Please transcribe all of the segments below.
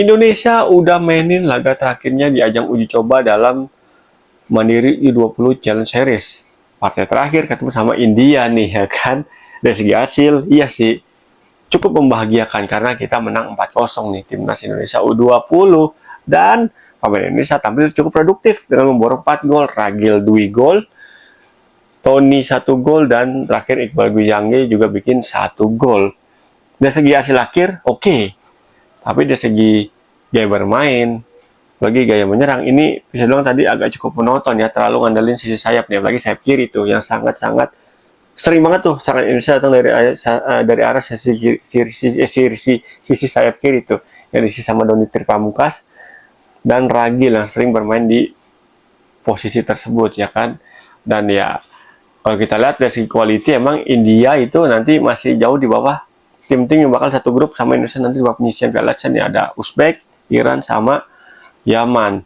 Indonesia udah mainin laga terakhirnya di ajang uji coba dalam Mandiri U20 Challenge Series. Partai terakhir ketemu sama India nih ya kan. Dari segi hasil, iya sih cukup membahagiakan karena kita menang 4-0 nih timnas Indonesia U20 dan pemain Indonesia tampil cukup produktif dengan memborong 4 gol, Ragil 2 gol, Tony 1 gol dan terakhir Iqbal Guyangge juga bikin 1 gol. Dari segi hasil akhir oke. Tapi dari segi gaya bermain, lagi gaya menyerang ini bisa bilang tadi agak cukup menonton ya, terlalu ngandelin sisi sayap nih, apalagi sayap kiri tuh yang sangat-sangat sering banget tuh serangan Indonesia datang dari arah sisi sayap kiri tuh yang diisi sama Doni Tripamukas dan Ragil yang sering bermain di posisi tersebut ya kan. Dan ya kalau kita lihat dari segi quality emang India itu nanti masih jauh di bawah tim-tim yang bakal satu grup sama Indonesia nanti di babak penyisian Piala Asia nih, ada Uzbek, Iran sama Yaman.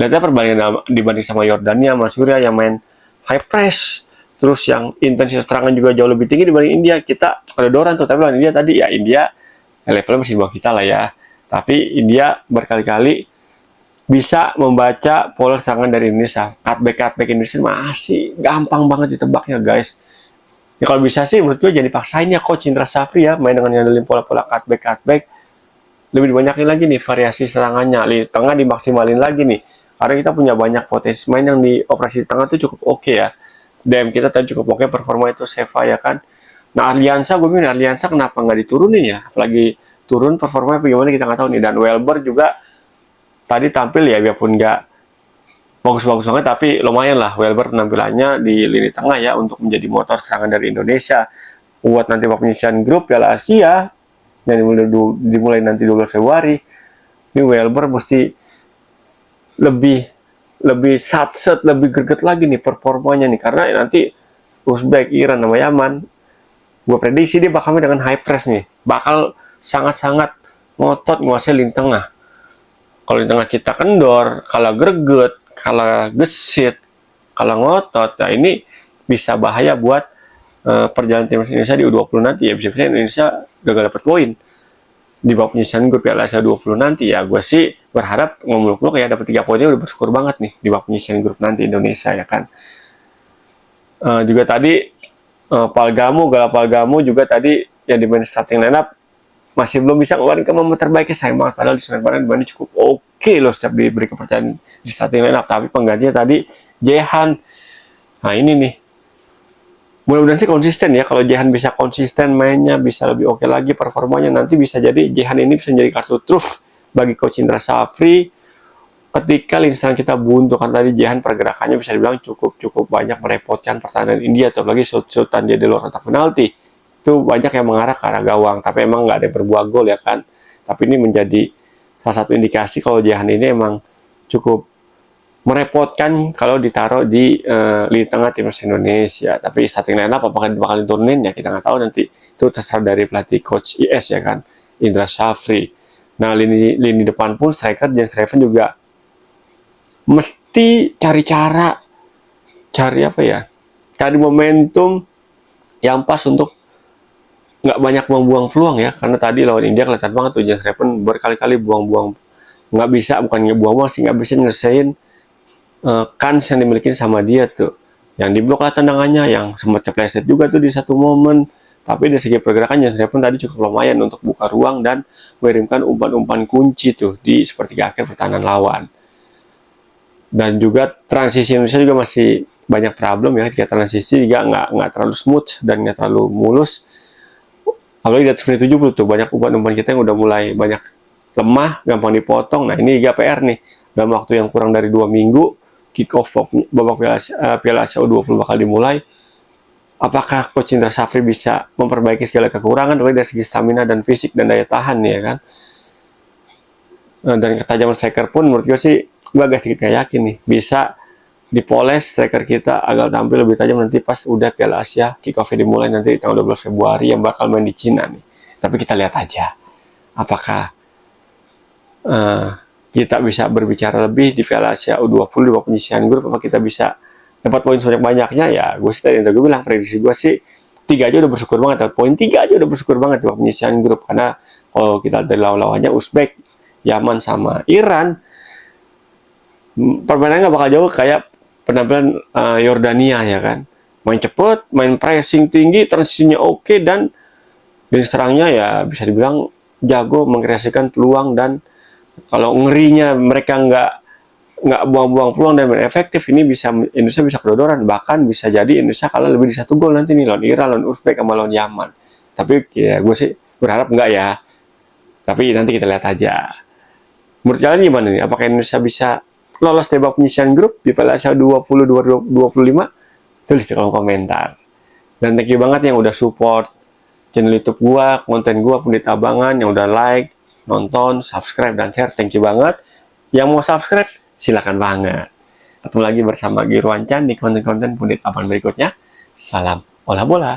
Lihatnya perbandingan dibanding sama Yordania, Syria yang main high press, terus yang intensitas serangan juga jauh lebih tinggi dibanding India. Kita ada doran tuh, tapi lawan India tadi ya India levelnya masih di bawah kita lah ya. Tapi India berkali-kali bisa membaca pola serangan dari Indonesia. Cutback Indonesia masih gampang banget ditebaknya guys. Ya kalau bisa sih menurut gue jangan dipaksain ya Coach Indra Safri ya main dengan ngandelin pola-pola cutback. Lebih dibanyakin lagi nih variasi serangannya, di tengah dimaksimalin lagi nih. Karena kita punya banyak potensi main yang di operasi tengah tuh cukup oke ya. DM kita tadi cukup oke, performa itu Seva ya kan. Nah Arliansa, gue bilang Arliansa kenapa nggak diturunin ya? Apalagi turun performanya bagaimana kita nggak tahu nih. Dan Welber juga tadi tampil ya, biarpun nggak bagus-bagus banget, tapi lumayan lah Welber penampilannya di lini tengah ya untuk menjadi motor serangan dari Indonesia. Buat nanti babak penyisian grup Piala Asia yang dimulai nanti 12 Februari, ini Welber mesti lebih satset, lebih greget lagi nih performanya nih, karena nanti Uzbek, Iran, sama Yaman, gue prediksi dia bakal main dengan high press nih, bakal sangat-sangat ngotot nguasai lini tengah. Kalau lini tengah kita kendor, kalah greget, kalah gesit, kalah ngotot, nah ini bisa bahaya buat perjalanan timnas Indonesia di U20 nanti ya. Bisa-bisa Indonesia gagal dapat poin di babak penyisian grup Piala Asia 20 nanti ya. Gue sih berharap ngomong-ngomong ya dapat 3 poinnya udah bersyukur banget nih di babak penyisian grup nanti Indonesia ya kan. Juga tadi Palgamu juga tadi yang di main starting lineup masih belum bisa ngeluarin kemampuan terbaiknya, sayang banget, padahal di Senin kemarin cukup oke loh setiap diberi kepercayaan di starting lineup, tapi penggantinya tadi Jehan. Nah ini nih mudah-mudahan sih konsisten ya. Kalau Jehan bisa konsisten mainnya, bisa lebih oke lagi performanya, nanti bisa jadi Jehan ini bisa jadi kartu truf bagi Coach Indra Safri ketika lini serang kita buntu. Kan tadi Jehan pergerakannya bisa dibilang cukup banyak merepotkan pertahanan India, terlebih lagi shoot-shootan dia di luar kotak penalti itu banyak yang mengarah ke arah gawang, tapi emang nggak ada yang berbuah gol ya kan. Tapi ini menjadi salah satu indikasi kalau Jehan ini emang cukup merepotkan kalau ditaruh di lini tengah timnas Indonesia. Tapi starting lineup apakah bakal diturunin ya kita nggak tahu, nanti itu terserah dari pelatih Coach IS ya kan, Indra Safri. Nah lini depan pun striker Jens Reven juga mesti cari momentum yang pas untuk nggak banyak membuang peluang ya, karena tadi lawan India kelihatan banget tuh Jens Reven berkali-kali buang-buang, bukan nggak bisa nyelesain kans yang dimiliki sama dia tuh, yang diblok lah tendangannya, yang sempat kepleset juga tuh di satu momen. Tapi dari segi pergerakan Jens Reven tadi cukup lumayan untuk buka ruang dan mengirimkan umpan-umpan kunci tuh di sepertiga akhir pertahanan lawan. Dan juga transisi Indonesia juga masih banyak problem ya, ketika transisi juga nggak terlalu smooth dan nggak terlalu mulus. Apalagi di atas menit 70 tuh banyak umpan-umpan kita yang udah mulai banyak lemah, gampang dipotong. Nah ini juga PR nih, dalam waktu yang kurang dari 2 minggu kick off babak Piala Asia U20 bakal dimulai. Apakah Coach Indra Safri bisa memperbaiki segala kekurangan dari segi stamina dan fisik dan daya tahan ya kan. Dan ketajaman striker pun menurut gue sih gue agak sedikit gak yakin nih bisa dipoles striker kita agar tampil lebih tajam nanti pas udah Piala Asia kick off dimulai nanti tanggal 12 Februari yang bakal main di Cina nih. Tapi kita lihat aja apakah kita bisa berbicara lebih di Piala Asia U20 di babak penyisian grup, apa kita bisa dapat poin sebanyak-banyaknya ya. Gue sih tadi yang gue bilang, prediksi gue sih 3 aja udah bersyukur banget, dapat poin 3 aja udah bersyukur banget di babak penyisian grup, karena kalau kita dari lawan-lawannya Uzbek, Yaman sama Iran, permainannya nggak bakal jauh kayak penampilan Yordania ya kan. Main cepet, main pressing tinggi, transisinya oke, dan serangnya ya bisa dibilang jago mengkreasikan peluang, dan kalau ngerinya mereka nggak buang-buang peluang dan efektif, ini bisa Indonesia bisa kedodoran, bahkan bisa jadi Indonesia kalah lebih di 1 gol nanti nih lawan Iran, lawan Uzbek, sama lawan Yaman. Tapi ya gue sih berharap enggak ya. Tapi nanti kita lihat aja. Menurut kalian gimana nih? Apakah Indonesia bisa lolos di babak penyisihan grup di Piala Asia 2025? Tulis di kolom komentar. Dan thank you banget yang udah support channel YouTube gua, konten gua Pundit Abangan, yang udah like, nonton, subscribe, dan share. Thank you banget. Yang mau subscribe, silakan banget. Ketemu lagi bersama Girwancan di konten-konten Pundit Abangan berikutnya. Salam olah bola.